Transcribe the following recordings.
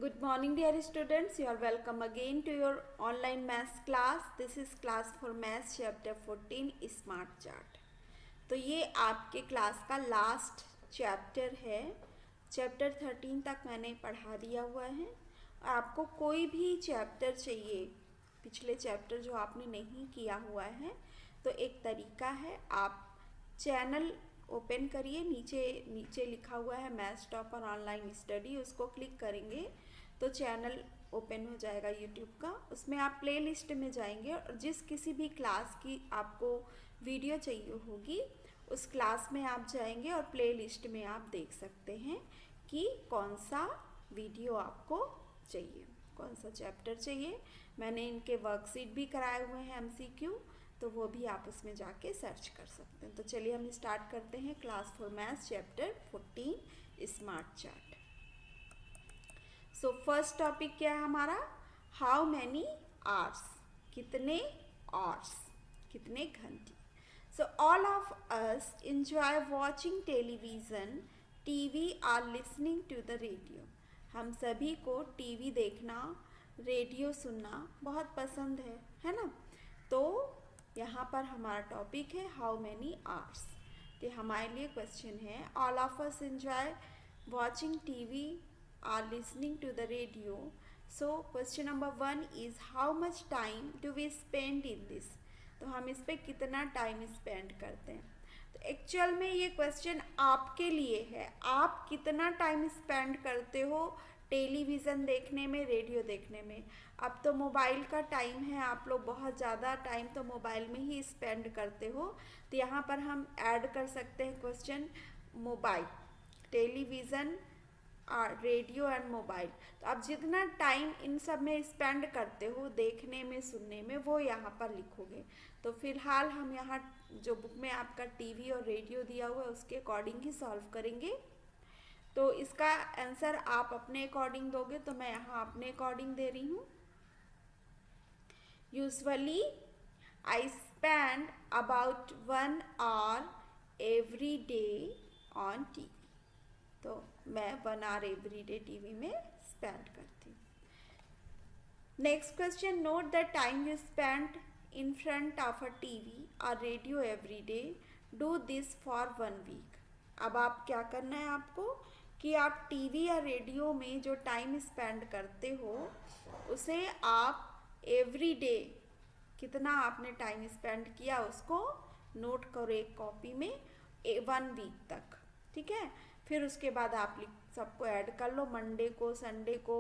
Good morning, dear students. You are welcome again to your online maths class. This is class for maths chapter 14 smart chart. तो ये आपके class का last chapter है. Chapter 13 तक मैंने पढ़ा दिया हुआ है. आपको कोई भी चैप्टर चाहिए, पिछले चैप्टर जो आपने नहीं किया हुआ है, तो एक तरीका है, आप चैनल ओपन करिए. नीचे नीचे लिखा हुआ है मैथ्स टॉपर ऑनलाइन स्टडी, उसको क्लिक करेंगे तो चैनल ओपन हो जाएगा यूट्यूब का. उसमें आप प्ले लिस्ट में जाएंगे और जिस किसी भी क्लास की आपको वीडियो चाहिए होगी उस क्लास में आप जाएंगे और प्ले लिस्ट में आप देख सकते हैं कि कौन सा वीडियो आपको चाहिए, कौन सा चैप्टर चाहिए. मैंने इनके वर्कशीट भी कराए हुए हैं MCQ, तो वो भी आप उसमें जाके सर्च कर सकते हैं. तो चलिए हम स्टार्ट करते हैं class 4 maths chapter 14 smart chart. So first topic क्या है हमारा? हाउ मैनी आवर्स, कितने आवर्स, कितने घंटे. So all of us enjoy watching television, TV और लिसनिंग टू द रेडियो. हम सभी को टीवी देखना, रेडियो सुनना बहुत पसंद है ना. तो यहाँ पर हमारा टॉपिक है हाउ मैनी आवर्स. तो हमारे लिए क्वेश्चन है, all of us enjoy watching TV are listening to the radio. So question number 1 is how much time do we spend in this. तो हम इस पे कितना टाइम स्पेंड करते हैं. तो एक्चुअल में ये क्वेश्चन आपके लिए है, आप कितना टाइम स्पेंड करते हो टेलीविज़न देखने में, रेडियो देखने में. अब तो मोबाइल का टाइम है, आप लोग बहुत ज़्यादा टाइम तो मोबाइल में ही स्पेंड करते हो. तो यहाँ पर हम ऐड कर सकते हैं question mobile, television, radio and mobile. तो आप जितना टाइम इन सब में स्पेंड करते हो देखने में, सुनने में, वो यहाँ पर लिखोगे. तो फिलहाल हम यहाँ जो बुक में आपका टीवी और रेडियो दिया हुआ है उसके अकॉर्डिंग ही सॉल्व करेंगे. तो इसका आंसर आप अपने अकॉर्डिंग दोगे, तो मैं यहाँ अपने अकॉर्डिंग दे रही हूँ. Usually I spend about 1 hour every day on TV. तो मैं 1 आवर एवरी डे टीवी में स्पेंड करती हूँ. Next question, note the time you spend in front of a TV और radio every day. Do this for 1 week. अब आप क्या करना है आपको कि आप टीवी या रेडियो में जो टाइम स्पेंड करते हो उसे आप एवरी डे कितना आपने टाइम स्पेंड किया उसको नोट करो एक कॉपी में 1 वीक तक. ठीक है. फिर उसके बाद आप सबको ऐड कर लो. मंडे को, संडे को,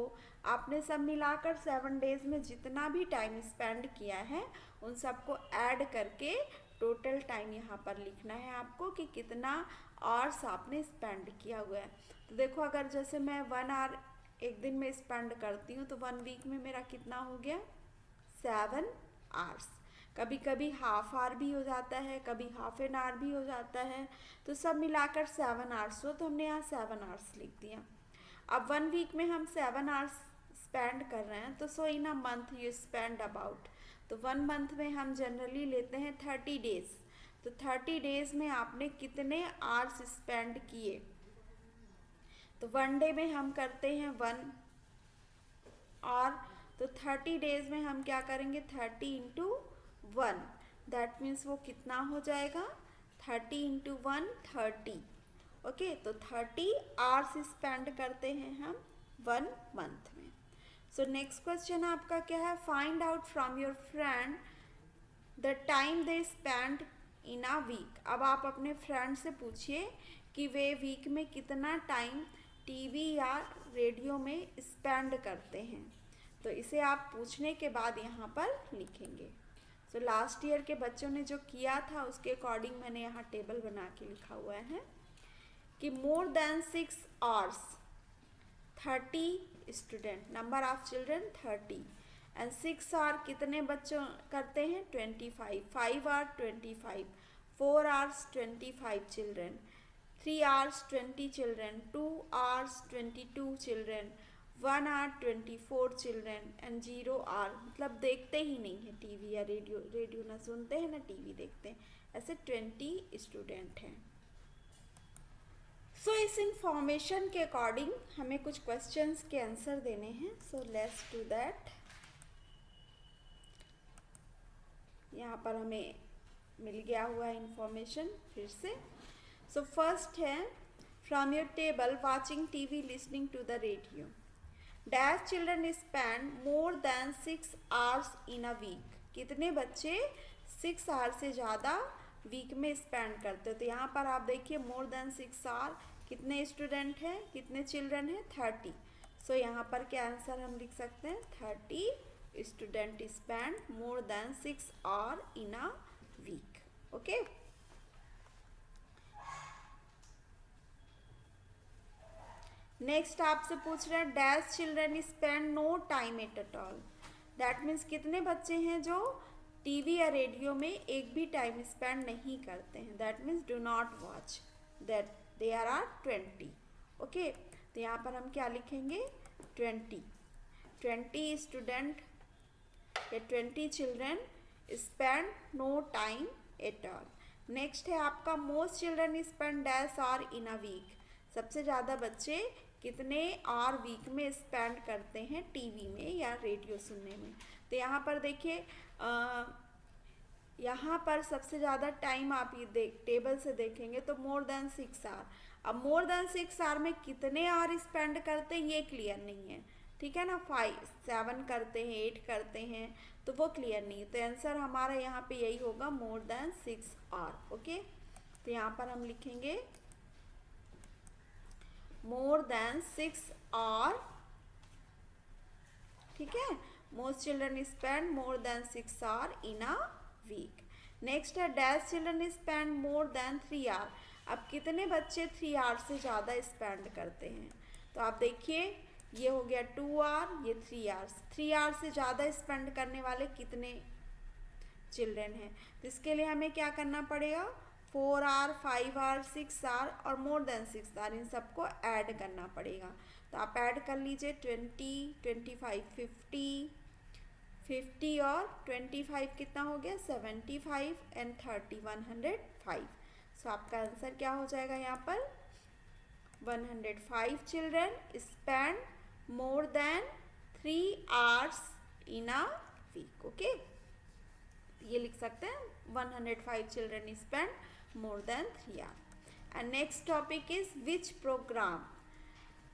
आपने सब मिलाकर 7 डेज में जितना भी टाइम स्पेंड किया है उन सबको ऐड करके टोटल टाइम यहाँ पर लिखना है आपको कि कितना आवर्स आपने स्पेंड किया हुआ है. तो देखो, अगर जैसे मैं 1 आवर एक दिन में स्पेंड करती हूँ तो 1 वीक में मेरा कितना हो गया? 7 आवर्स. कभी कभी हाफ आवर भी हो जाता है, कभी हाफ एन आवर भी हो जाता है. तो सब मिलाकर 7 आवर्स हो, तो हमने यहाँ 7 आवर्स लिख दिया. अब 1 वीक में हम 7 आवर्स स्पेंड कर रहे हैं, तो so in a month you spend about. तो 1 मंथ में हम जनरली लेते हैं 30 डेज. तो 30 डेज में आपने कितने आवर्स स्पेंड किए. तो 1 डे में हम करते हैं 1 और तो 30 डेज में हम क्या करेंगे? 30 इंटू 1, दैट मीन्स वो कितना हो जाएगा? 30 इंटू 1 30. ओके. तो 30 आवर्स स्पेंड करते हैं हम 1 मंथ में. सो नेक्स्ट क्वेश्चन आपका क्या है? Find out from your friend the time they spend in a week. अब आप अपने फ्रेंड से पूछिए कि वे वीक में कितना टाइम टीवी या रेडियो में स्पेंड करते हैं. तो इसे आप पूछने के बाद यहाँ पर लिखेंगे. सो लास्ट ईयर के बच्चों ने जो किया था उसके अकॉर्डिंग मैंने यहाँ टेबल बना के लिखा हुआ है कि more than 6 hours 30 student, number of children 30, and 6 hour कितने बच्चों करते हैं? 25. 5 hour 25, 4 hours 25 children, 3 hours 20 children, 2 hours 22 children, 1 hour 24 children and 0 hour. मतलब देखते ही नहीं है टीवी या रेडियो, रेडियो ना सुनते हैं ना टीवी देखते हैं, ऐसे 20 स्टूडेंट हैं. सो इस इंफॉर्मेशन के अकॉर्डिंग हमें कुछ क्वेश्चंस के आंसर देने हैं. So let's do that. यहाँ पर हमें मिल गया हुआ है इंफॉर्मेशन फिर से. सो फर्स्ट है, from your table watching TV listening to the radio dash children spend more than 6 hours in a week. कितने बच्चे 6 आवर से ज़्यादा वीक में स्पेंड करते हो. तो यहाँ पर आप देखिए मोर देन 6 आवर, कितने स्टूडेंट हैं, कितने चिल्ड्रन हैं, 30. सो यहाँ पर क्या आंसर हम लिख सकते हैं, 30 student spend more than 6 hour in a week. Okay. Next आपसे पूछ रहे हैं dash children spend no time at all. That means कितने बच्चे हैं जो टीवी या रेडियो में एक भी टाइम स्पेंड नहीं करते हैं. That means do not watch. That there are 20. Okay. तो यहाँ पर हम क्या लिखेंगे, 20 स्टूडेंट या 20 children spend no time at all. Next है आपका most children spend dash hour in a week. सबसे ज़्यादा बच्चे कितने आवर वीक में स्पेंड करते हैं टीवी में या रेडियो सुनने में. तो यहाँ पर देखिए, यहाँ पर सबसे ज़्यादा टाइम आप ये टेबल से देखेंगे तो मोर देन 6 आवर. अब मोर देन 6 आवर में कितने आवर स्पेंड करते हैं ये क्लियर नहीं है. ठीक है ना, 5 7 करते हैं, 8 करते हैं, तो वो क्लियर नहीं है. तो आंसर हमारा यहाँ पे यही होगा, मोर देन 6 आवर. ओके. तो यहाँ पर हम लिखेंगे मोर देन 6 आवर. ठीक है. Most children spend more than 6 hour in a week. Next है dash children spend more than 3 hour. अब कितने बच्चे 3 आवर से ज़्यादा स्पेंड करते हैं. तो आप देखिए ये हो गया 2 आवर, ये 3 आवर्स. 3 आवर से ज़्यादा स्पेंड करने वाले कितने चिल्ड्रन हैं. तो इसके लिए हमें क्या करना पड़ेगा, 4 आवर, 5 आवर, 6 आवर और मोर देन 6 आवर, इन सबको ऐड करना पड़ेगा. तो आप ऐड कर लीजिए 20, 25, 50 और 25 कितना हो गया, 75 एंड 30 105. सो आपका आंसर क्या हो जाएगा यहाँ पर, 105 children spend more than 3 hours in a week. Okay. ये लिख सकते हैं 105 children spend more than 3 hours. And next topic is which program.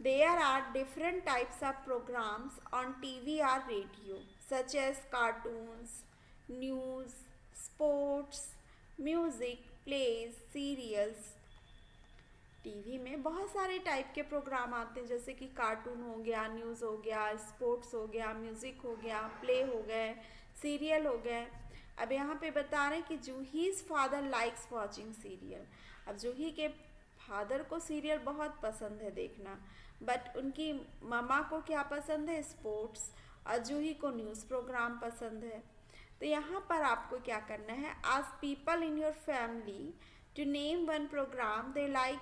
There are different types of programs on TV or radio such as cartoons, news, sports, music, plays, serials. TV में बहुत सारे type के programme आते हैं, जैसे कि cartoon हो गया, न्यूज़ हो गया, स्पोर्ट्स हो गया, म्यूज़िक हो गया, प्ले हो गए, सीरियल हो गए. अब यहाँ पे बता रहे हैं कि Juhi's father likes watching serial. अब जूही के फादर को सीरियल बहुत पसंद है देखना, बट उनकी मम्मा को क्या पसंद है, स्पोर्ट्स, और जूही को न्यूज़ प्रोग्राम पसंद है. तो यहाँ पर आपको क्या करना है, ask people in your family to name one programme they like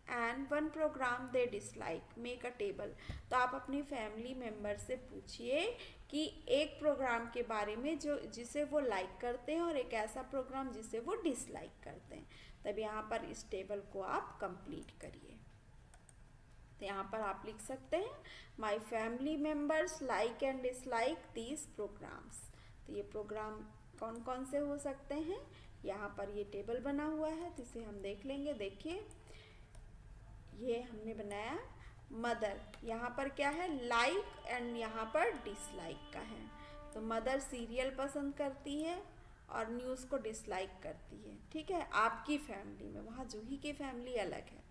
and one programme they dislike, make a table. तो आप अपनी फैमिली मेम्बर से पूछिए कि एक प्रोग्राम के बारे में जो जिसे वो लाइक करते हैं और एक ऐसा प्रोग्राम जिसे वो डिसलाइक करते हैं. तब यहाँ पर इस टेबल को आप कंप्लीट करिए. तो यहाँ पर आप लिख सकते हैं my family members like and dislike these programmes. तो ये प्रोग्राम कौन कौन से हो सकते हैं, यहाँ पर ये टेबल बना हुआ है, तो इसे हम देख लेंगे. देखिए ये हमने बनाया मदर, यहाँ पर क्या है, लाइक एंड यहाँ पर डिसलाइक का है. तो मदर सीरियल पसंद करती है और न्यूज़ को डिसलाइक करती है. ठीक है, आपकी फैमिली में, वहाँ जूही की फैमिली अलग है.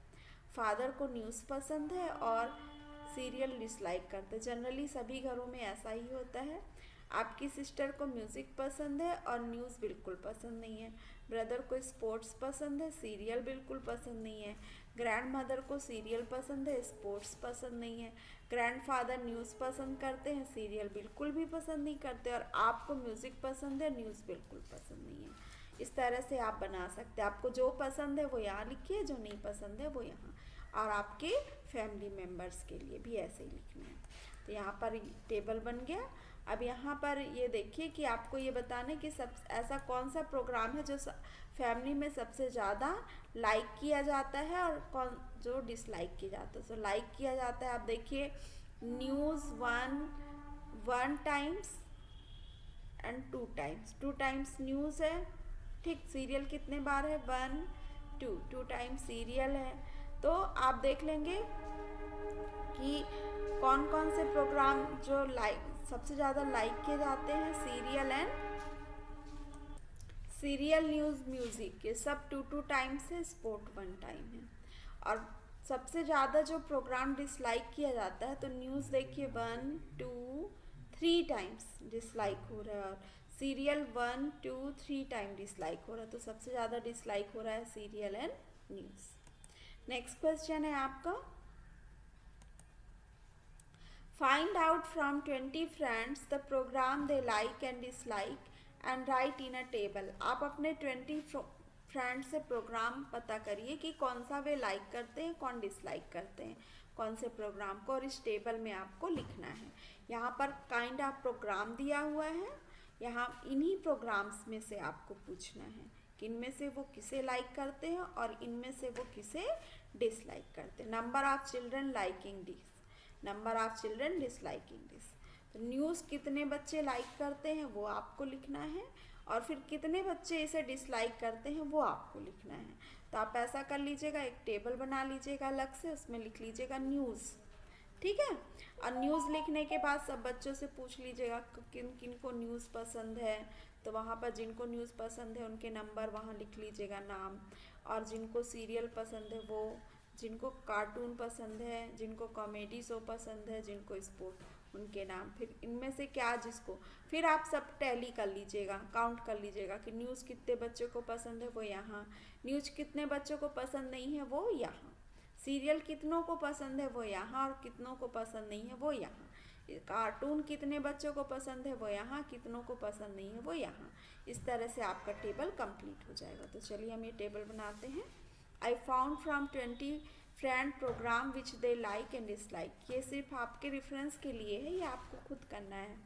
फादर को न्यूज़ पसंद है और सीरियल डिसलाइक करते. जनरली सभी घरों में ऐसा ही होता है. आपकी सिस्टर को म्यूज़िक पसंद है और न्यूज़ बिल्कुल पसंद नहीं है. ब्रदर को स्पोर्ट्स पसंद है, सीरियल बिल्कुल पसंद नहीं है. ग्रैंड मदर को सीरियल पसंद है, स्पोर्ट्स पसंद नहीं है. ग्रैंड फादर न्यूज़ पसंद करते हैं, सीरियल बिल्कुल भी पसंद नहीं करते. और आपको म्यूज़िक पसंद है, न्यूज़ बिल्कुल पसंद नहीं है. इस तरह से आप बना सकते हैं. आपको जो पसंद है वो यहाँ लिखिए, जो नहीं पसंद है वो यहाँ. और आपके फैमिली मेम्बर्स के लिए भी ऐसे ही लिखना है. तो यहाँ पर टेबल बन गया. अब यहाँ पर ये देखिए कि आपको ये बताना है कि सब ऐसा कौन सा प्रोग्राम है जो फैमिली में सबसे ज़्यादा लाइक किया जाता है और कौन जो डिसलाइक किया जाता है। तो लाइक किया जाता है, आप देखिए news 1 times and 2 times, 2 times news है, ठीक। सीरियल कितने बार है, 1 2 टाइम्स सीरियल है। तो आप देख लेंगे कि कौन कौन से प्रोग्राम जो सबसे ज़्यादा लाइक किए जाते हैं, सीरियल न्यूज़ म्यूज़िक, ये सब 2 टाइम्स है, स्पोर्ट 1 टाइम है। और सबसे ज़्यादा जो प्रोग्राम डिसलाइक किया जाता है, तो न्यूज़ देखिए 1 2 3 टाइम्स डिसलाइक हो रहा है, और सीरियल 1 2 3 टाइम डिसलाइक हो रहा है। तो सबसे ज़्यादा डिसलाइक हो रहा है serial and news. Next question है आपका, find out from 20 friends the programme they like and dislike and write in a table. आप अपने 20 फ्रेंड से प्रोग्राम पता करिए कि कौन सा वे लाइक करते हैं, कौन डिसलाइक करते हैं, कौन से प्रोग्राम को, और इस टेबल में आपको लिखना है। यहाँ पर काइंड ऑफ प्रोग्राम दिया हुआ है, यहाँ इन्हीं प्रोग्राम्स में से आपको पूछना है कि इनमें से वो किसे लाइक करते हैं और इनमें से वो किसे डिसलाइक करते हैं। Number of children liking this, number of children disliking this. तो न्यूज़ कितने बच्चे लाइक करते हैं वो आपको लिखना है, और फिर कितने बच्चे इसे डिसलाइक करते हैं वो आपको लिखना है। तो आप ऐसा कर लीजिएगा, एक टेबल बना लीजिएगा अलग से, उसमें लिख लीजिएगा न्यूज़, ठीक है। और न्यूज़ लिखने के बाद सब बच्चों से पूछ लीजिएगा किन किन को न्यूज़ पसंद है, तो वहाँ पर जिनको न्यूज़ पसंद है उनके नंबर वहाँ लिख लीजिएगा, नाम, और जिनको सीरियल पसंद है वो, जिनको कार्टून पसंद है, जिनको कॉमेडी शो पसंद है, जिनको स्पोर्ट, उनके नाम, फिर इनमें से क्या जिसको, फिर आप सब टैली कर लीजिएगा, काउंट कर लीजिएगा कि न्यूज़ कितने बच्चों को पसंद है वो यहाँ, न्यूज़ कितने बच्चों को पसंद नहीं है वो यहाँ, सीरियल कितनों को पसंद है वो यहाँ, और कितनों को पसंद नहीं है वो यहाँ, कार्टून कितने बच्चों को पसंद है वो यहाँ, कितनों को पसंद नहीं है वो यहाँ। इस तरह से आपका टेबल कंप्लीट हो जाएगा। तो चलिए हम ये टेबल बनाते हैं। I found from 20 friend programme which they like and dislike. ये सिर्फ आपके रेफरेंस के लिए है, ये आपको खुद करना है।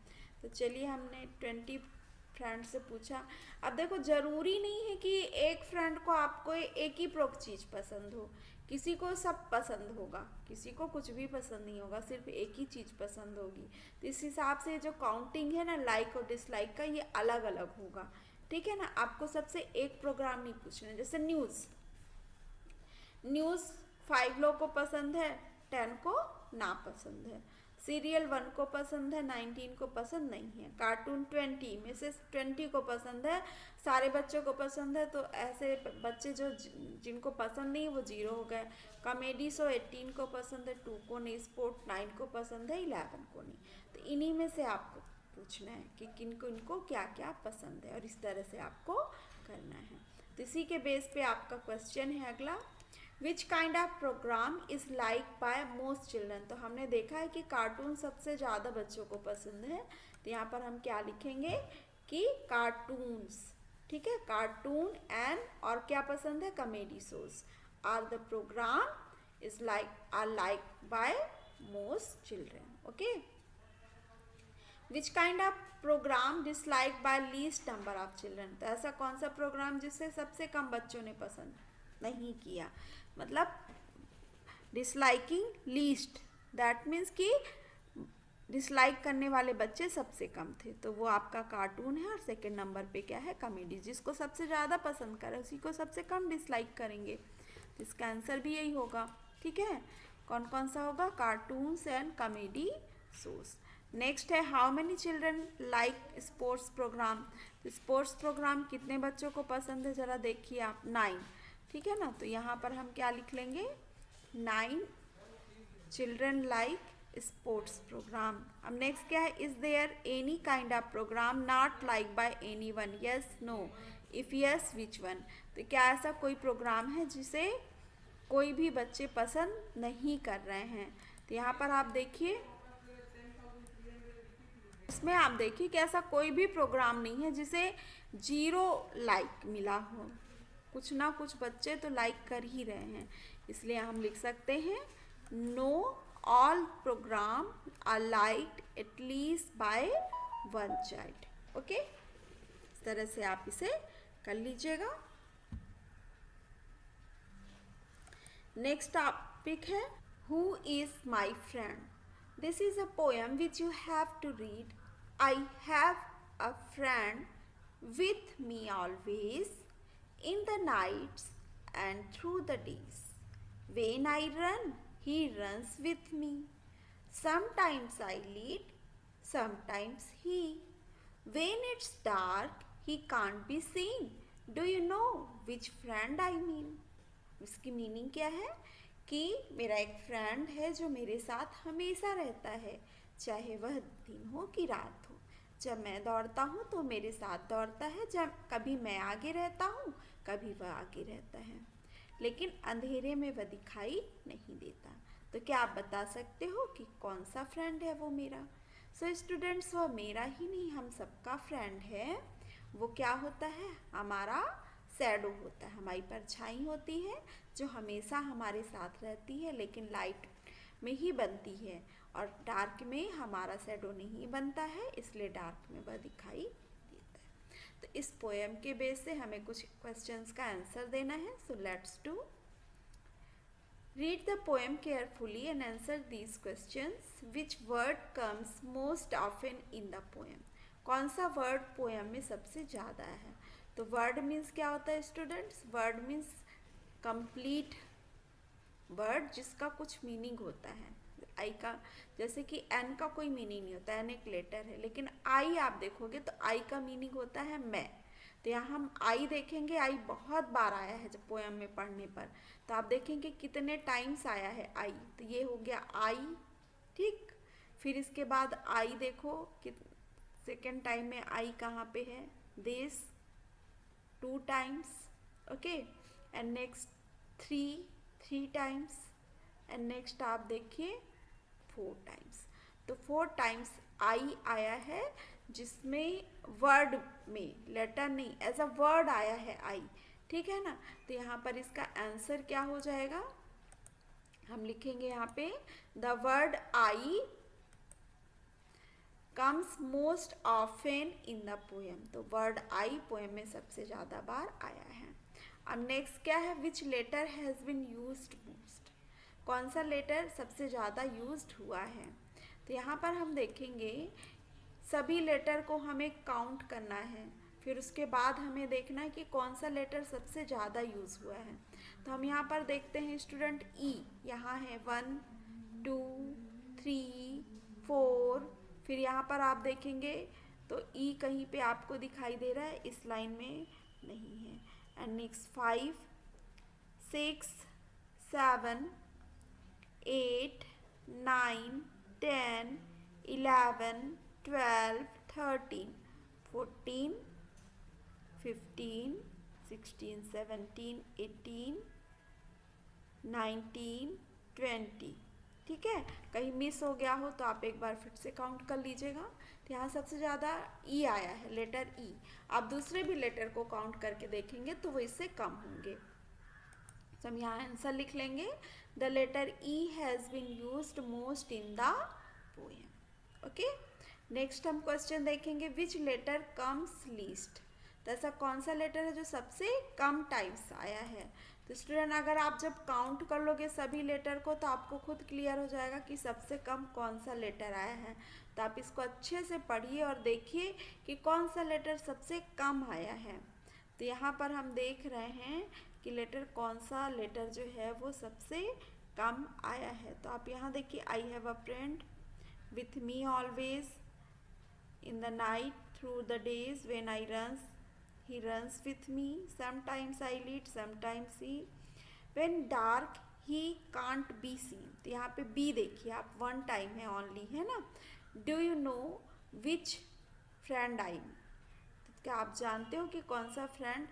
तो चलिए हमने 20 फ्रेंड से पूछा। अब देखो ज़रूरी नहीं है कि एक फ्रेंड को आपको एक ही चीज़ पसंद हो, किसी को सब पसंद होगा, किसी को कुछ भी पसंद नहीं होगा, सिर्फ एक ही चीज़ पसंद होगी। तो इस हिसाब से जो काउंटिंग है ना लाइक और डिसलाइक का, ये अलग अलग होगा, ठीक है ना। आपको सबसे एक प्रोग्राम नहीं पूछना है। जैसे न्यूज़ 5 लोग को पसंद है, 10 को ना पसंद है। सीरियल 1 को पसंद है, 19 को पसंद नहीं है। कार्टून 20 में से 20 को पसंद है, सारे बच्चों को पसंद है, तो ऐसे बच्चे जो जिनको पसंद नहीं वो 0 हो गए। कॉमेडी शो 18 को पसंद है, 2 को नहीं। स्पोर्ट 9 को पसंद है, 11 को नहीं। तो इन्हीं में से आपको पूछना है कि किनको इनको क्या क्या पसंद है, और इस तरह से आपको करना है। तो इसी के बेस पे आपका क्वेश्चन है अगला, which kind of programme is like by most children. तो हमने देखा है कि कार्टून सबसे ज़्यादा बच्चों को पसंद है, तो यहाँ पर हम क्या लिखेंगे कि कार्टून्स, ठीक है, कार्टून एंड और क्या पसंद है, comedy shows are the programme is like by most children. Okay, which kind of programme dislike by least number of children. तो ऐसा कौन सा प्रोग्राम जिससे सबसे कम बच्चों ने पसंद नहीं किया, मतलब डिसलाइकिंग लीस्ट, दैट मीन्स कि डिसलाइक करने वाले बच्चे सबसे कम थे, तो वो आपका कार्टून है। और सेकंड नंबर पे क्या है, कॉमेडी। जिसको सबसे ज़्यादा पसंद करें उसी को सबसे कम डिसलाइक करेंगे, तो इसका आंसर भी यही होगा, ठीक है। कौन कौन सा होगा, cartoons and comedy shows. Next है, how many children like sports program. तो स्पोर्ट्स प्रोग्राम कितने बच्चों को पसंद है, ज़रा देखिए आप, 9, ठीक है ना। तो यहाँ पर हम क्या लिख लेंगे, 9 चिल्ड्रन लाइक स्पोर्ट्स प्रोग्राम। अब नेक्स्ट क्या है, is there any kind of programme not like by any one, yes no, if yes which one. तो क्या ऐसा कोई प्रोग्राम है जिसे कोई भी बच्चे पसंद नहीं कर रहे हैं। तो यहाँ पर आप देखिए, इसमें आप देखिए कि ऐसा कोई भी प्रोग्राम नहीं है जिसे 0 लाइक मिला हो, कुछ ना कुछ बच्चे तो लाइक कर ही रहे हैं। इसलिए हम लिख सकते हैं, no all programme are liked at least by 1 child. Okay, इस तरह से आप इसे कर लीजिएगा। नेक्स्ट टॉपिक है who is my friend. This is a poem which you have to read. I have a friend with me always in the nights and through the days. When I run, he runs with me. Sometimes I lead, sometimes he. When it's dark, he can't be seen. Do you know which friend I mean? इसकी meaning क्या है कि मेरा एक friend है जो मेरे साथ हमेशा रहता है, चाहे वह दिन हो कि रात हो. जब मैं दौड़ता हूँ तो मेरे साथ दौड़ता है, जब कभी मैं आगे रहता हूँ कभी वह आगे रहता है, लेकिन अंधेरे में वह दिखाई नहीं देता. तो क्या आप बता सकते हो कि कौन सा फ्रेंड है वो मेरा? सो स्टूडेंट्स, वह मेरा ही नहीं हम सबका फ्रेंड है. वो क्या होता है? हमारा शैडो होता है, हमारी परछाई होती है जो हमेशा हमारे साथ रहती है लेकिन लाइट में ही बनती है, और डार्क में हमारा शैडो नहीं बनता है, इसलिए डार्क में वह दिखाई देता है. तो इस पोएम के बेस से हमें कुछ क्वेश्चंस का आंसर देना है. So let's do. Read the poem carefully and answer these questions. Which word comes most often in the poem? कौन सा वर्ड पोएम में सबसे ज़्यादा है? तो वर्ड मीन्स क्या होता है students? Word means complete word जिसका कुछ मीनिंग होता है. आई का, जैसे कि एन का कोई मीनिंग नहीं होता, एन एक लेटर है, लेकिन आई आप देखोगे तो आई का मीनिंग होता है मैं. तो यहाँ हम आई देखेंगे, आई बहुत बार आया है जब पोएम में पढ़ने पर, तो आप देखेंगे कितने टाइम्स आया है आई. तो ये हो गया आई, ठीक. फिर इसके बाद आई देखो कि सेकेंड टाइम में आई कहाँ पे है? This, 2 times, okay. And next three times, and next आप देखिए 4 टाइम्स. तो 4 टाइम्स आई आया है जिसमें वर्ड में, लेटर नहीं, एज अ वर्ड आया है आई, ठीक है ना. तो यहाँ पर इसका आंसर क्या हो जाएगा? हम लिखेंगे यहाँ पे the word I comes most often in the poem. तो वर्ड आई पोएम में सबसे ज़्यादा बार आया है. अब नेक्स्ट क्या है? Which letter has been used most? कौन सा लेटर सबसे ज़्यादा यूज्ड हुआ है? तो यहाँ पर हम देखेंगे सभी लेटर को हमें काउंट करना है, फिर उसके बाद हमें देखना है कि कौन सा लेटर सबसे ज़्यादा यूज़ हुआ है. तो हम यहाँ पर देखते हैं स्टूडेंट ई, यहाँ है 1 2 3 4. फिर यहाँ पर आप देखेंगे तो ई कहीं पे आपको दिखाई दे रहा है, इस लाइन में नहीं है. And next 5 6 7 8 9 10 11 12 13 14 15 16 17 18 19 20. ठीक है, कहीं मिस हो गया हो तो आप एक बार फिर से काउंट कर लीजिएगा. तो यहाँ सबसे ज़्यादा ई आया है, लेटर ई. आप दूसरे भी लेटर को काउंट करके देखेंगे तो वो इससे कम होंगे. तो हम यहाँ आंसर लिख लेंगे the letter E has been used most in the poem. Okay. Next हम क्वेश्चन देखेंगे विच लेटर कम्स लीस्ट. तो ऐसा कौन सा लेटर है जो सबसे कम टाइम्स आया है? तो स्टूडेंट, अगर आप जब काउंट कर लोगे सभी लेटर को तो आपको खुद क्लियर हो जाएगा कि सबसे कम कौन सा लेटर आया है. तो आप इसको अच्छे से पढ़िए और देखिए कि कौन सा लेटर सबसे कम आया है. तो यहाँ पर हम देख रहे हैं कि लेटर, कौन सा लेटर जो है वो सबसे कम आया है. तो आप यहाँ देखिए, आई have a friend with me always in the night through the days when I runs, he runs with me. Sometimes I lead, sometimes he. When dark, he can't be seen. तो यहाँ पे बी देखिए आप, 1 time है only, है ना. Do you know which friend I? क्या आप जानते हो कि कौन सा फ्रेंड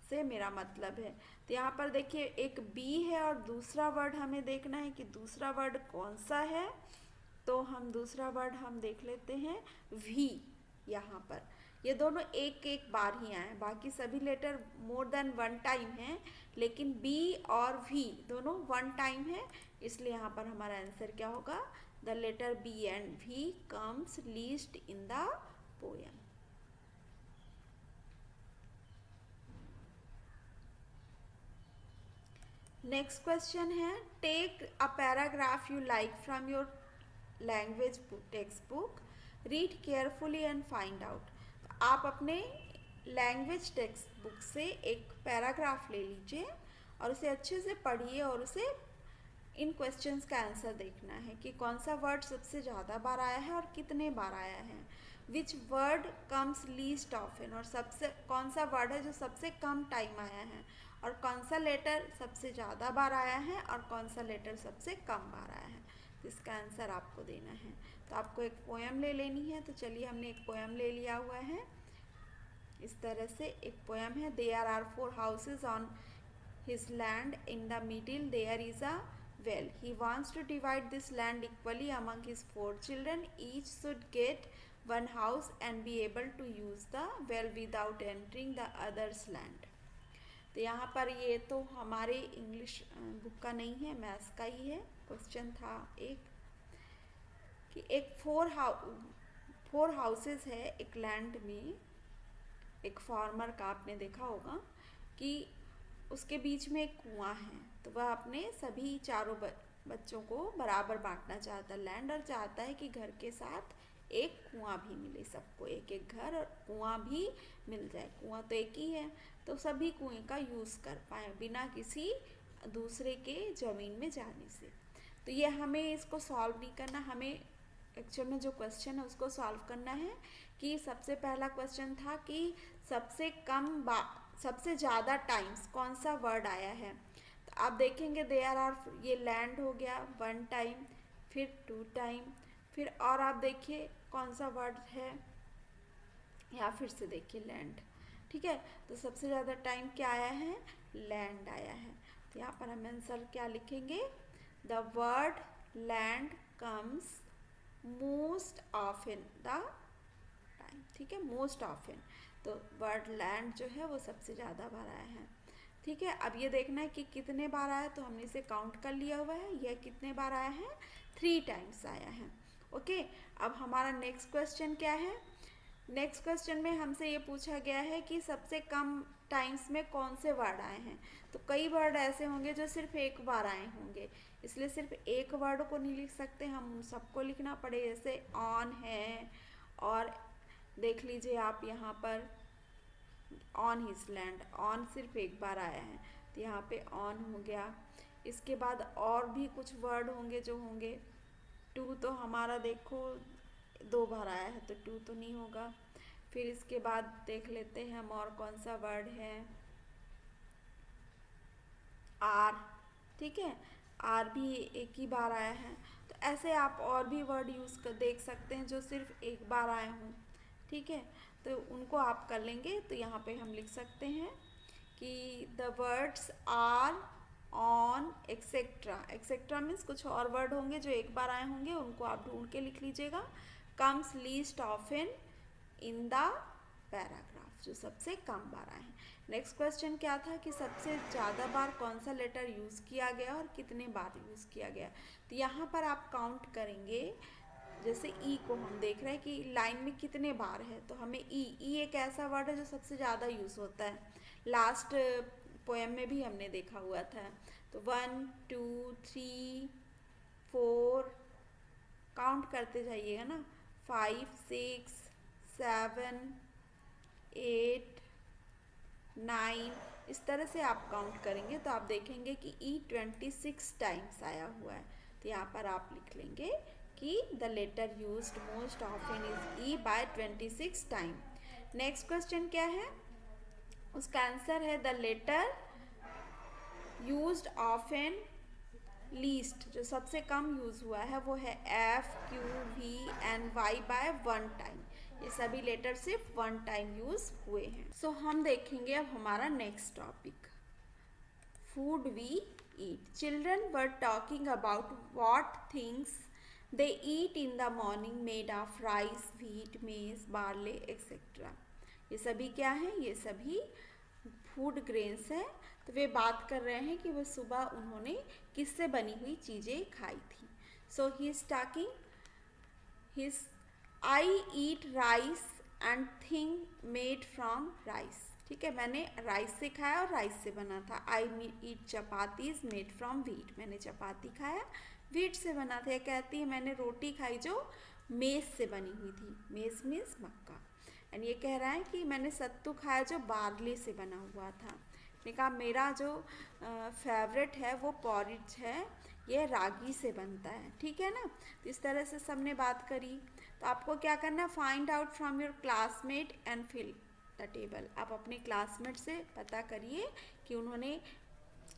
से मेरा मतलब है? तो यहाँ पर देखिए एक बी है और दूसरा वर्ड हमें देखना है कि दूसरा वर्ड कौन सा है. तो हम दूसरा वर्ड हम देख लेते हैं वी. यहाँ पर ये दोनों एक एक बार ही आए हैं, बाकी सभी लेटर मोर देन 1 टाइम हैं, लेकिन बी और वी दोनों 1 टाइम है. इसलिए यहाँ पर हमारा आंसर क्या होगा? The letter B and V comes least in the poem. Next question है, take a paragraph you like from your language text book, read carefully and find out. आप अपने लैंग्वेज टेक्स्ट बुक से एक paragraph ले लीजिए और उसे अच्छे से पढ़िए और उसे इन क्वेश्चंस का आंसर देखना है कि कौन सा वर्ड सबसे ज़्यादा बार आया है और कितने बार आया है, which word comes least often, और सबसे कौन सा वर्ड है जो सबसे कम टाइम आया है, और कौन सा लेटर सबसे ज़्यादा बार आया है और कौन सा लेटर सबसे कम बार आया है। तो इसका आंसर आपको देना है। तो आपको एक पोएम ले लेनी है। तो चलिए, हमने एक पोएम ले लिया हुआ है। इस तरह से एक पोएम है, there are 4 houses on his land, in the middle there is a well. He wants to divide this land equally among his 4 children. Each should get one house and be able to use the well without entering the other's land. तो यहाँ पर ये तो हमारे English book का नहीं है, maths का ही है। क्वेश्चन था एक कि एक 4 हाउसेज है एक लैंड में, एक फार्मर का, आपने देखा होगा कि उसके बीच में एक कुआं है। तो वह अपने सभी चारों बच्चों को बराबर बांटना चाहता है लैंड, और चाहता है कि घर के साथ एक कुआं भी मिले, सबको एक एक घर और कुआं भी मिल जाए। कुआं तो एक ही है, तो सभी कुएं का यूज़ कर पाए बिना किसी दूसरे के ज़मीन में जाने से। तो ये हमें इसको सॉल्व नहीं करना, हमें एक्चुअल में जो क्वेश्चन है उसको सॉल्व करना है। कि सबसे पहला क्वेश्चन था कि सबसे ज़्यादा टाइम्स कौन सा वर्ड आया है। तो आप देखेंगे देयर आर, ये लैंड हो गया 1 टाइम, फिर 2 टाइम, फिर और आप देखिए कौन सा वर्ड है, या फिर से देखिए लैंड। ठीक है, तो सबसे ज़्यादा टाइम क्या आया है, लैंड आया है। तो यहाँ पर हम आंसर क्या लिखेंगे, the word land comes most often the time. ठीक है, मोस्ट ऑफन, तो वर्ड लैंड जो है वो सबसे ज़्यादा बार आया है। ठीक है, अब ये देखना है कि कितने बार आया, तो हमने इसे काउंट कर लिया हुआ है। यह कितने बार आया है, 3 टाइम्स आया है। ओके, अब हमारा नेक्स्ट क्वेश्चन क्या है। नेक्स्ट क्वेश्चन में हमसे ये पूछा गया है कि सबसे कम टाइम्स में कौन से वर्ड आए हैं। तो कई वर्ड ऐसे होंगे जो सिर्फ एक बार आए होंगे, इसलिए सिर्फ एक वर्ड को नहीं लिख सकते, हम सबको लिखना पड़े। जैसे ऑन है, और देख लीजिए आप यहाँ पर ऑन हिज लैंड, ऑन सिर्फ एक बार आया है, तो यहाँ पे ऑन हो गया। इसके बाद और भी कुछ वर्ड होंगे जो होंगे। टू तो हमारा देखो 2 बार आया है, तो टू तो नहीं होगा। फिर इसके बाद देख लेते हैं हम और कौन सा वर्ड है, आर। ठीक है, आर भी एक ही बार आया है। तो ऐसे आप और भी वर्ड यूज़ कर देख सकते हैं जो सिर्फ एक बार आए हों। ठीक है, तो उनको आप कर लेंगे। तो यहाँ पे हम लिख सकते हैं कि the words are, on, etcetera. Etcetera means कुछ और वर्ड होंगे जो एक बार आए होंगे, उनको आप ढूंढ के लिख लीजिएगा। Comes least often in the paragraph, जो सबसे कम बार आए हैं। नेक्स्ट क्वेश्चन क्या था कि सबसे ज़्यादा बार कौन सा लेटर यूज़ किया गया और कितने बार यूज़ किया गया। तो यहाँ पर आप काउंट करेंगे। जैसे ई को हम देख रहे हैं कि लाइन में कितने बार है, तो हमें ई एक ऐसा वर्ड है जो सबसे ज़्यादा यूज़ होता है। लास्ट पोएम में भी हमने देखा हुआ था। तो 1 2 3 4 काउंट करते जाइएगा ना, 5 6 7 8 9, इस तरह से आप काउंट करेंगे तो आप देखेंगे कि ई 26 टाइम्स आया हुआ है। तो यहाँ पर आप लिख लेंगे कि the letter used most often is E by 26 time. Next question क्या है, उसका आंसर है the letter used often least, जो सबसे कम यूज हुआ है वो है F, Q, V and Y by 1 time. ये सभी लेटर सिर्फ 1 टाइम यूज हुए हैं। सो हम देखेंगे अब हमारा next topic, food we eat. Children were talking about what things they eat in the morning made of rice, wheat, maize, barley etcetera. ये सभी क्या है, ये सभी फूड ग्रेन्स हैं। तो वे बात कर रहे हैं कि वो सुबह उन्होंने किससे बनी हुई चीज़ें खाई थी। So he is talking his, I eat rice and thing made from rice. ठीक है, मैंने राइस से खाया और राइस से बना था। आई ईट चपातीज मेड फ्रॉम व्हीट, मैंने चपाती खाया व्हीट से बना था। कहती है मैंने रोटी खाई जो मेज़ से बनी हुई थी, मेज़ मीन्स मक्का। एंड ये कह रहा है कि मैंने सत्तू खाया जो बार्ली से बना हुआ था। ने कहा मेरा जो फेवरेट है वो पॉरिज है, ये रागी से बनता है। ठीक है ना, तो इस तरह से सबने बात करी। तो आपको क्या करना है, find out from your classmate and fill the table. आप अपने क्लासमेट से पता करिए कि उन्होंने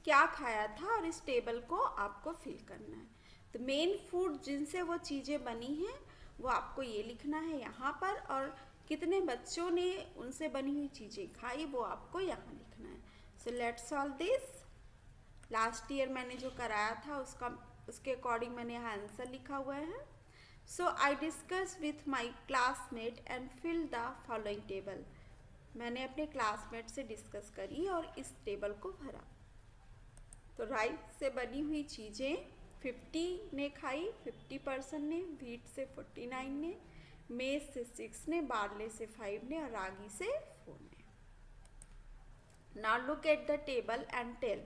क्या खाया था और इस टेबल को आपको फिल करना है। तो मेन फूड जिनसे वो चीज़ें बनी हैं वो आपको ये लिखना है यहाँ पर, और कितने बच्चों ने उनसे बनी हुई चीज़ें खाई वो आपको यहाँ लिखना है। So let's solve this. Last year मैंने जो कराया था उसके अकॉर्डिंग मैंने यहाँ आंसर लिखा हुआ है। So I discuss with my classmate and fill the following table. मैंने अपने क्लासमेट से डिस्कस करी और इस टेबल को भरा। तो राइस से बनी हुई चीज़ें 50 ने खाई, 50% ने, व्हीट से 49 ने, मेज से 6 ने, बार्ले से 5 ने और रागी से 4 ने। Now look at the table and tell.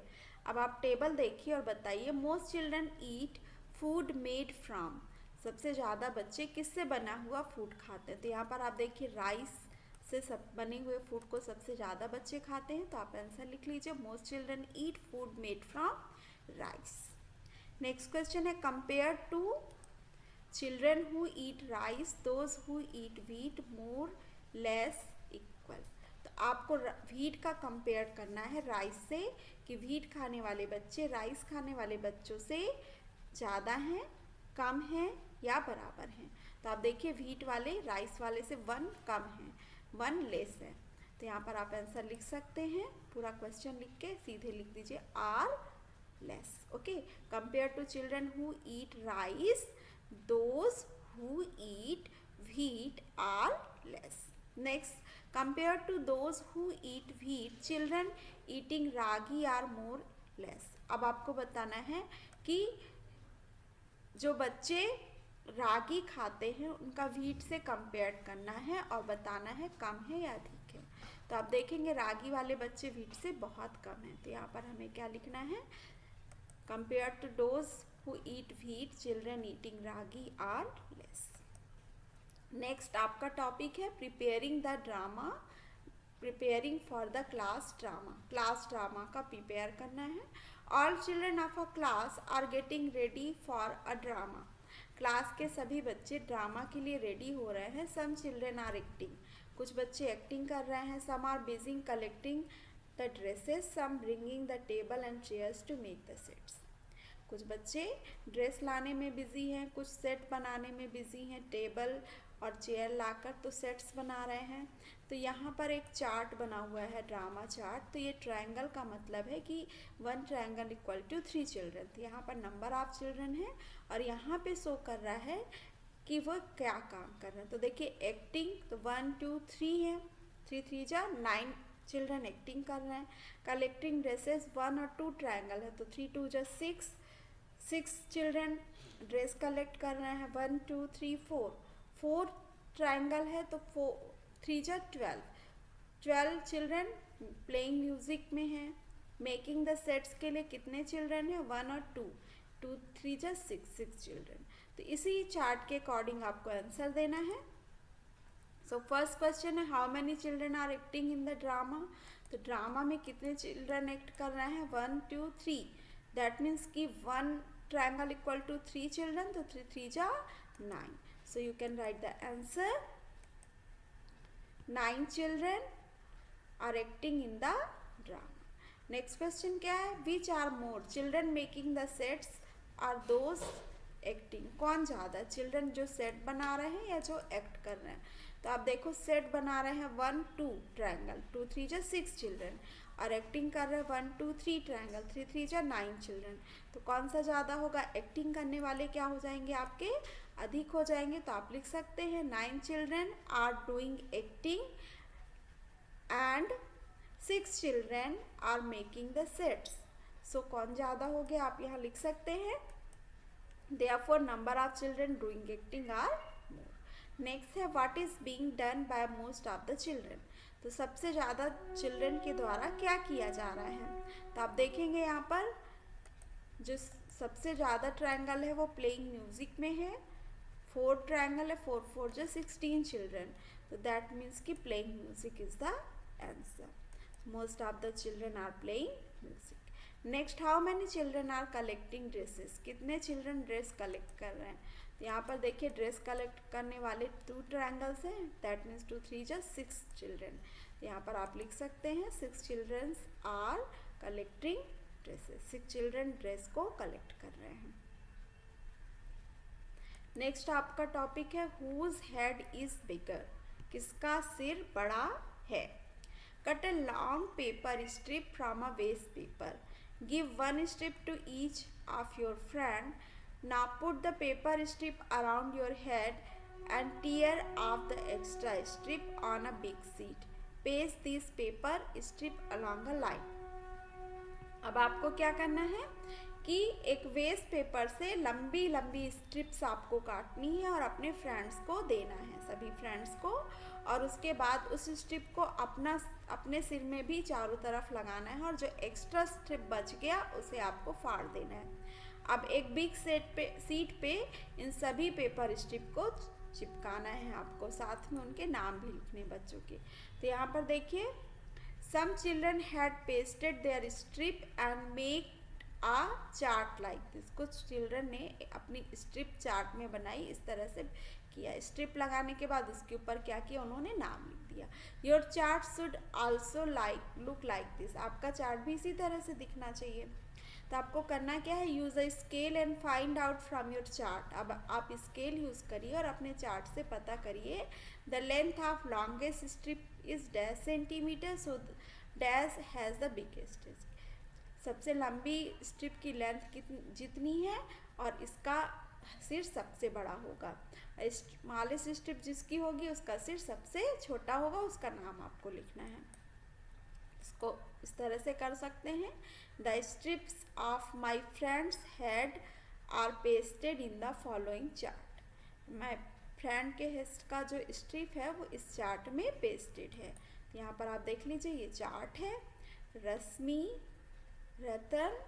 अब आप टेबल देखिए और बताइए most children eat food made from. सबसे ज़्यादा बच्चे किससे बना हुआ फूड खाते हैं। तो यहाँ पर आप देखिए राइस से सब बने हुए फूड को सबसे ज़्यादा बच्चे खाते हैं। तो आप आंसर लिख लीजिए most children eat food made from rice. Next question है compare to children who eat rice those who eat wheat more less equal. तो आपको व्हीट का कंपेयर करना है राइस से, कि व्हीट खाने वाले बच्चे राइस खाने वाले बच्चों से ज़्यादा हैं, कम हैं या बराबर हैं। तो आप देखिए व्हीट वाले राइस वाले से 1 कम है, 1 लेस है। तो यहाँ पर आप आंसर लिख सकते हैं। पूरा क्वेश्चन लिख के सीधे लिख दीजिए are less. Okay, compare to children who eat rice those who eat wheat are less. Next, compared to those who eat wheat, children eating ragi are more less। अब आपको बताना है कि जो बच्चे रागी खाते हैं उनका व्हीट से कंपेयर करना है और बताना है कम है या अधिक है। तो आप देखेंगे रागी वाले बच्चे व्हीट से बहुत कम हैं। तो यहाँ पर हमें क्या लिखना है, compare to those who eat wheat children eating ragi are less. Next आपका टॉपिक है preparing the drama, preparing for the class drama. Class drama का प्रिपेयर करना है। All children of a class are getting ready for a drama. Class के सभी बच्चे drama के लिए रेडी हो रहे हैं। सम चिल्ड्रन आर एक्टिंग, कुछ बच्चे एक्टिंग कर रहे हैं। Some are busy collecting the dresses, some bringing the table and chairs to make the sets. कुछ बच्चे ड्रेस लाने में बिजी हैं, कुछ सेट बनाने में बिजी हैं, टेबल और चेयर लाकर तो सेट्स बना रहे हैं। तो यहाँ पर एक चार्ट बना हुआ है, ड्रामा चार्ट। तो ये ट्रायंगल का मतलब है कि 1 ट्रायंगल इक्वल टू 3 चिल्ड्रन। तो यहाँ पर नंबर ऑफ चिल्ड्रन है और यहाँ पे शो कर रहा है कि वो क्या काम कर रहे हैं। तो देखिए एक्टिंग, तो 1 2 3 है, 3 3 जा 9 चिल्ड्रन एक्टिंग कर रहे हैं। कलेक्टिंग ड्रेसेस 1 और 2 ट्रायंगल है, तो 3 2 जा 6 चिल्ड्रन ड्रेस कलेक्ट कर रहे हैं। 1 2 3 4 ट्रायंगल है, तो 3 जा 12 चिल्ड्रन प्लेइंग म्यूजिक में हैं। मेकिंग द सेट्स के लिए कितने चिल्ड्रन हैं, 1 और 2 3 जा 6 चिल्ड्रन। तो इसी चार्ट के अकॉर्डिंग आपको आंसर देना है। सो फर्स्ट क्वेश्चन है how many children are acting in the drama. तो ड्रामा में कितने चिल्ड्रन एक्ट कर रहे हैं, 1 2 3। दैट मीन्स कि 1 ट्रायंगल इक्वल टू 3 चिल्ड्रन, तो 3 3 जा 9। So you can write the answer 9 children are acting in the drama. Next question क्या है, which are more children making the sets are those acting। कौन ज़्यादा, चिल्ड्रन जो set बना रहे हैं या जो एक्ट कर रहे हैं। तो आप देखो सेट बना रहे हैं 1 2 ट्रायंगल, 2 3 जा 6 चिल्ड्रन, और एक्टिंग कर रहे हैं 1 2 3 ट्रायंगल, 3 3 जा 9 चिल्ड्रन। तो कौन सा ज़्यादा होगा, एक्टिंग करने वाले क्या हो जाएंगे, आपके अधिक हो जाएंगे। तो आप लिख सकते हैं 9 children are doing acting and 6 children are making the sets. So कौन ज़्यादा हो गया, आप यहाँ लिख सकते हैं therefore number of children doing acting are more। Next है what is being done by most of the children. तो सबसे ज़्यादा चिल्ड्रन के द्वारा क्या किया जा रहा है। तो आप देखेंगे यहाँ पर जो सबसे ज़्यादा ट्रायंगल है वो प्लेइंग म्यूजिक में है। 4 ट्रायंगल है, 4 4 जो 16 चिल्ड्रन, तो दैट मीन्स कि playing music is the answer. Most of the children are playing music. Next, how many children are collecting dresses, कितने चिल्ड्रन ड्रेस कलेक्ट कर रहे हैं। तो यहाँ पर देखिए ड्रेस कलेक्ट करने वाले 2 ट्रायंगल्स हैं, दैट मीन्स 2 3 जो 6 चिल्ड्रन। यहाँ पर आप लिख सकते हैं 6 children are collecting dresses, 6 children dress को कलेक्ट कर रहे हैं। नेक्स्ट आपका टॉपिक है हुज हेड इज बिगर, किसका सिर बड़ा है। Cut a long paper strip from a waste paper. Give one strip to each of your friend. Now put the paper strip around your head and tear off the extra strip on a big sheet. Paste this paper strip along a line. अब आपको क्या करना है कि एक waste paper से लंबी लंबी स्ट्रिप्स आपको काटनी है और अपने फ्रेंड्स को देना है, सभी फ्रेंड्स को। और उसके बाद उस स्ट्रिप को अपने सिर में भी चारों तरफ लगाना है और जो एक्स्ट्रा स्ट्रिप बच गया उसे आपको फाड़ देना है। अब एक बिग सीट पे इन सभी पेपर स्ट्रिप को चिपकाना है आपको, साथ में उनके नाम भी लिखने बच्चों के। तो यहाँ पर देखिए some children had pasted their strip and made a chart like this. कुछ चिल्ड्रन ने अपनी स्ट्रिप चार्ट में बनाई, इस तरह से किया। स्ट्रिप लगाने के बाद उसके ऊपर क्या किया, उन्होंने नाम लिख दिया। Your chart should also look like this, आपका चार्ट भी इसी तरह से दिखना चाहिए। तो आपको करना क्या है, use a scale and find out from your chart. अब आप स्केल यूज़ करिए और अपने चार्ट से पता करिए the length of longest strip is dash centimetre, so dash has the biggest. सबसे लंबी स्ट्रिप की लेंथ जितनी है और इसका सिर सबसे बड़ा होगा। स्मॉलेस्ट स्ट्रिप जिसकी होगी उसका सिर सबसे छोटा होगा, उसका नाम आपको लिखना है। इसको इस तरह से कर सकते हैं, the strips of my friend's head are pasted in the following chart. My friend के हेड का जो स्ट्रिप है वो इस चार्ट में पेस्टेड है। यहाँ पर आप देख लीजिए ये चार्ट है, रश्मि, रतन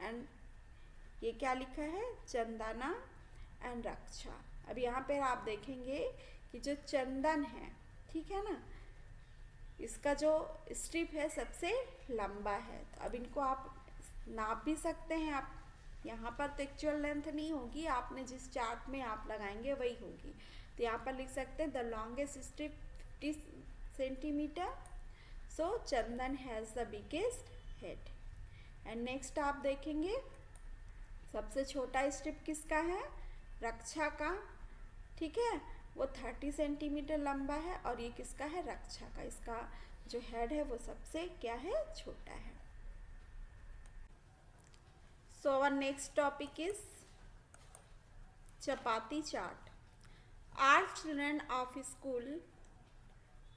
एंड ये क्या लिखा है, चंदना एंड रक्षा। अब यहाँ पर आप देखेंगे कि जो चंदन है, ठीक है ना, इसका जो स्ट्रिप है सबसे लंबा है। तो अब इनको आप नाप भी सकते हैं। आप यहाँ पर तो एक्चुअल लेंथ नहीं होगी, आपने जिस चार्ट में आप लगाएंगे वही होगी। तो यहाँ पर लिख सकते हैं the longest strip 50 centimetre, so Chandan has the biggest head. And next आप देखेंगे सबसे छोटा स्ट्रिप किसका है, रक्षा का, ठीक है, वो 30 सेंटीमीटर लंबा है। और ये किसका है, रक्षा का, इसका जो हेड है वो सबसे क्या है, छोटा है। So our next topic is chapati chart. Are children of school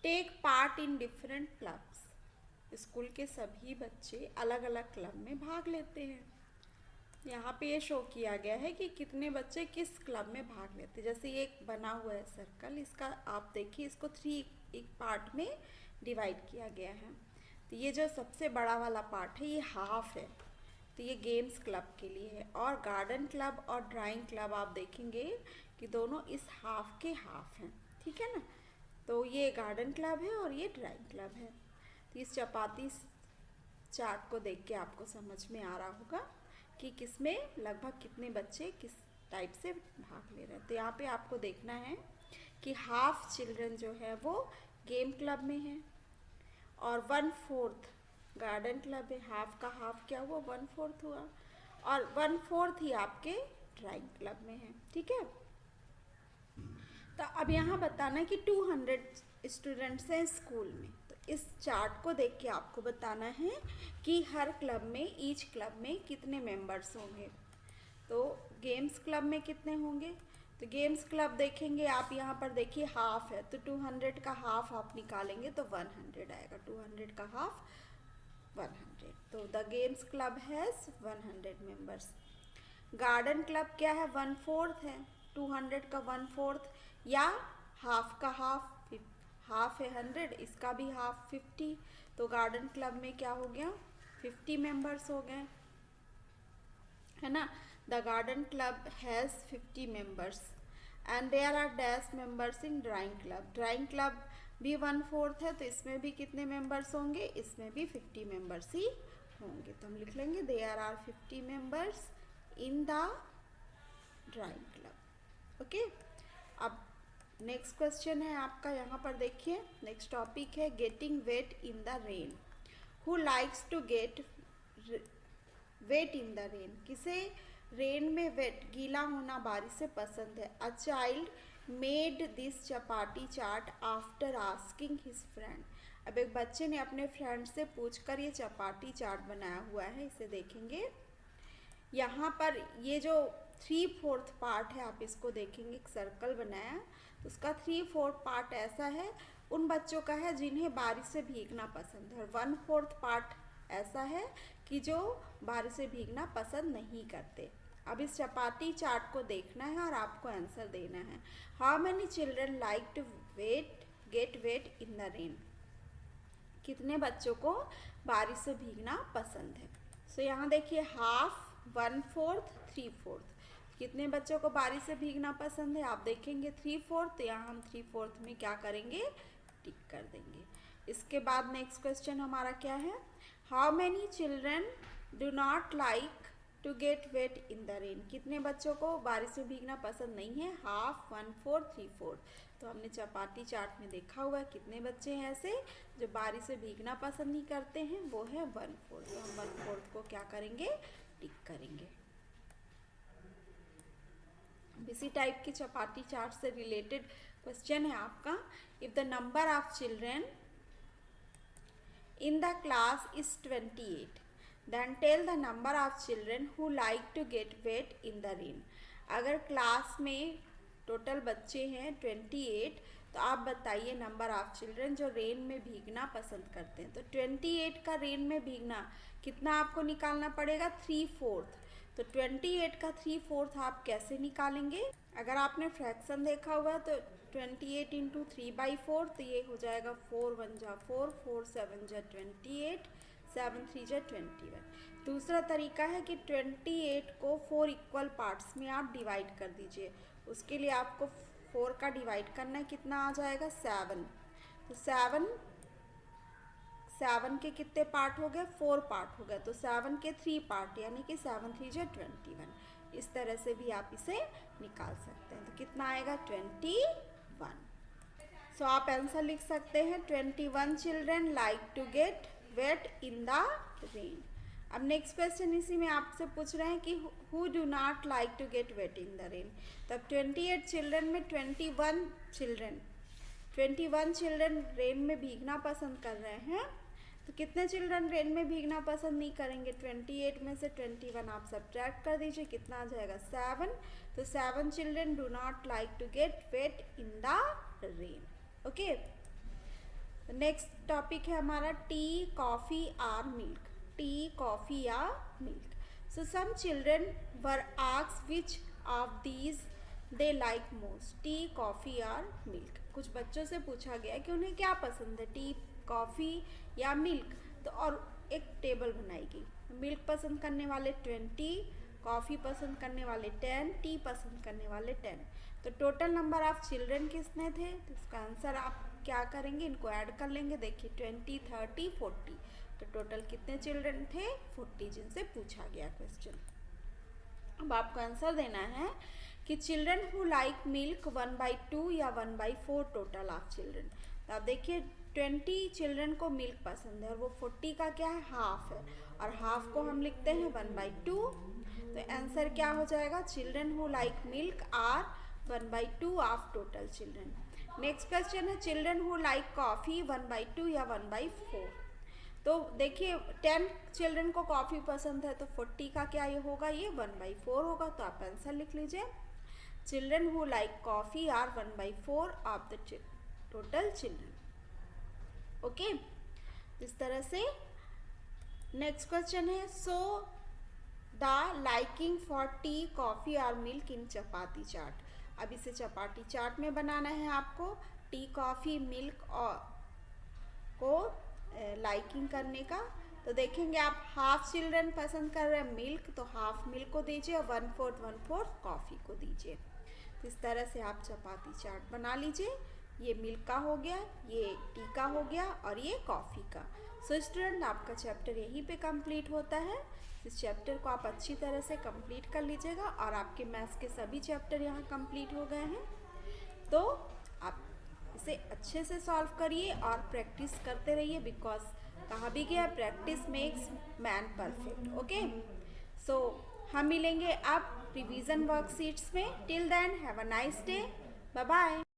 take part in different clubs. School के सभी बच्चे अलग अलग क्लब में भाग लेते हैं। यहाँ पे ये शो किया गया है कि कितने बच्चे किस क्लब में भाग लेते हैं। जैसे ये एक बना हुआ है सर्कल, इसका आप देखिए इसको 3 एक पार्ट में डिवाइड किया गया है। तो ये जो सबसे बड़ा वाला पार्ट है ये हाफ है, तो ये गेम्स क्लब के लिए है। और गार्डन क्लब और ड्राइंग क्लब आप देखेंगे कि दोनों इस हाफ के हाफ हैं, ठीक है ना। तो ये गार्डन क्लब है और ये ड्राइंग क्लब है। तो इस चपाती चार्ट को देख के आपको समझ में आ रहा होगा कि किसमें लगभग कितने बच्चे किस टाइप से भाग ले रहे हैं। तो यहाँ पे आपको देखना है कि हाफ चिल्ड्रन जो है वो गेम क्लब में है और 1/4 गार्डन क्लब है। हाफ का हाफ क्या हुआ, 1/4 हुआ, और 1/4 ही आपके ड्राइंग क्लब में है, ठीक है। तो अब यहाँ बताना है कि 200 स्टूडेंट्स हैं स्कूल में। तो इस चार्ट को देख के आपको बताना है कि हर क्लब में, ईच क्लब में कितने मेंबर्स होंगे। तो गेम्स क्लब में कितने होंगे, तो गेम्स क्लब देखेंगे आप, यहाँ पर देखिए हाफ है, तो 200 का हाफ आप निकालेंगे तो 100 आएगा। 200 का हाफ 100, तो the games club has 100 members. Garden club क्या है, 1/4 है, 200 का 1/4 या हाफ का हाफ हाफ है 100, इसका भी हाफ 50, तो गार्डन क्लब में क्या हो गया 50 मेंबर्स हो गए, है ना। The garden club has 50 members and there are dash members in drawing club. Drawing club भी 1/4 है, तो इसमें भी कितने मेंबर्स होंगे, इसमें भी 50 मेंबर्स ही होंगे। तो हम लिख लेंगे there are 50 members in the drawing club. Okay, अब नेक्स्ट क्वेश्चन है आपका, यहाँ पर देखिए नेक्स्ट टॉपिक है getting wet in the rain. Who likes to get wet in the rain, किसे रेन में वेट गीला होना बारिश से पसंद है। A child made this chapati chart after asking his friend. अब एक बच्चे ने अपने फ्रेंड से पूछकर ये चपाटी चाट बनाया हुआ है, इसे देखेंगे। यहाँ पर ये जो 3/4 पार्ट है, आप इसको देखेंगे, एक सर्कल बनाया, उसका 3/4 पार्ट ऐसा है, उन बच्चों का है जिन्हें बारिश से भीगना पसंद है, और 1/4 पार्ट ऐसा है कि जो बारिश से भीगना पसंद नहीं करते। अब इस चपाती चार्ट को देखना है और आपको आंसर देना है। How many children like to get wet in the rain, कितने बच्चों को बारिश से भीगना पसंद है। सो यहाँ देखिए हाफ, 1/4, 3/4, कितने बच्चों को बारिश से भीगना पसंद है, आप देखेंगे 3/4, तो यहाँ हम 3/4 में क्या करेंगे, टिक कर देंगे। इसके बाद नेक्स्ट क्वेश्चन हमारा क्या है, how many children do not like to get wet in the rain, कितने बच्चों को बारिश से भीगना पसंद नहीं है, हाफ, 1/4, 3/4। तो हमने चपाटी चार्ट में देखा हुआ है कितने बच्चे हैं ऐसे जो बारिश से भीगना पसंद नहीं करते हैं, वो है 1/4। तो हम 1/4 को क्या करेंगे, टिक करेंगे। इसी टाइप की चपाटी चार्ट से रिलेटेड क्वेश्चन है आपका, if the number of children in the class is 28, then tell the number of children who like to get wet in the rain। अगर क्लास में टोटल बच्चे हैं 28, तो आप बताइए नंबर ऑफ चिल्ड्रन जो रेन में भीगना पसंद करते हैं। तो 28 का रेन में भीगना कितना आपको निकालना पड़ेगा, 3/4। तो 28 का 3/4 आप कैसे निकालेंगे, अगर आपने फ्रैक्शन देखा हुआ है तो 28 इंटू 3/4, तो ये हो जाएगा 4 1 जा 4, 4 7 जा 28, 7 3 जा 21। दूसरा तरीका है कि 28 को 4 इक्वल पार्ट्स में आप डिवाइड कर दीजिए। उसके लिए आपको 4 का डिवाइड करना है, कितना आ जाएगा 7। तो 7 के कितने पार्ट हो गए, 4 पार्ट हो गए, तो 7 के 3 पार्ट, यानी कि 7 3 जा 21। इस तरह से भी आप इसे निकाल सकते हैं। तो कितना आएगा 21। सो आप आंसर लिख सकते हैं 21 children like to get wet in the rain. अब नेक्स्ट क्वेश्चन इसी में आपसे पूछ रहे हैं कि who do not like to get wet in the rain. तब 28 चिल्ड्रन में 21 चिल्ड्रन रेन में भीगना पसंद कर रहे हैं, तो कितने चिल्ड्रन रेन में भीगना पसंद नहीं करेंगे, 28 में से 21 आप सब्ट्रैक्ट कर दीजिए, कितना आ जाएगा 7। तो 7 children do not like to get wet in the rain. Okay, next topic है हमारा टी, कॉफ़ी और मिल्क। टी, कॉफ़ी या milk. So some children were asked which of these they like most, tea, coffee और milk. कुछ बच्चों से पूछा गया कि उन्हें क्या पसंद है, टी, कॉफ़ी या मिल्क। तो और एक टेबल बनाई गई, मिल्क पसंद करने वाले 20, कॉफ़ी पसंद करने वाले 10, टी पसंद करने वाले 10। तो टोटल नंबर ऑफ चिल्ड्रन कितने थे, तो इसका आंसर आप क्या करेंगे, इनको ऐड कर लेंगे। देखिए 20, 30, 40, तो टोटल कितने चिल्ड्रन थे, 40, जिनसे पूछा गया क्वेश्चन। अब आपको आंसर देना है कि चिल्ड्रन हु लाइक मिल्क 1/2 या 1/4 टोटल ऑफ चिल्ड्रन। तो आप देखिए 20 चिल्ड्रन को मिल्क पसंद है और वो 40 का क्या है, हाफ है, और हाफ को हम लिखते हैं 1/2। तो आंसर क्या हो जाएगा, children who like milk are 1/2 of total children. Next question है चिल्ड्रन हु लाइक कॉफ़ी 1/2 या 1/4। तो देखिए 10 चिल्ड्रन को कॉफ़ी पसंद है, तो 40 का क्या ये होगा, ये 1/4 होगा। तो आप आंसर लिख लीजिए, children who like coffee are 1/4 of the total children. Okay, इस तरह से नेक्स्ट क्वेश्चन है so the liking for tea, coffee और मिल्क इन चपाती चाट। अब इसे चपाती चाट में बनाना है आपको। टी कॉफ़ी मिल्क और को लाइकिंग करने का। तो देखेंगे आप हाफ चिल्ड्रन पसंद कर रहे हैं मिल्क, तो हाफ मिल्क को दीजिए और 1/4 कॉफ़ी को दीजिए। तो इस तरह से आप चपाती चाट बना लीजिए। ये मिल्क का हो गया, ये टी का हो गया और ये कॉफ़ी का। सो स्टूडेंट, आपका चैप्टर यहीं पे कंप्लीट होता है। इस चैप्टर को आप अच्छी तरह से कंप्लीट कर लीजिएगा और आपके मैथ्स के सभी चैप्टर यहाँ कंप्लीट हो गए हैं। तो आप इसे अच्छे से सॉल्व करिए और प्रैक्टिस करते रहिए, बिकॉज कहा भी गया practice makes man perfect. Okay, so हम मिलेंगे अब रिवीजन वर्कशीट्स में। Till then have a nice day, bye bye.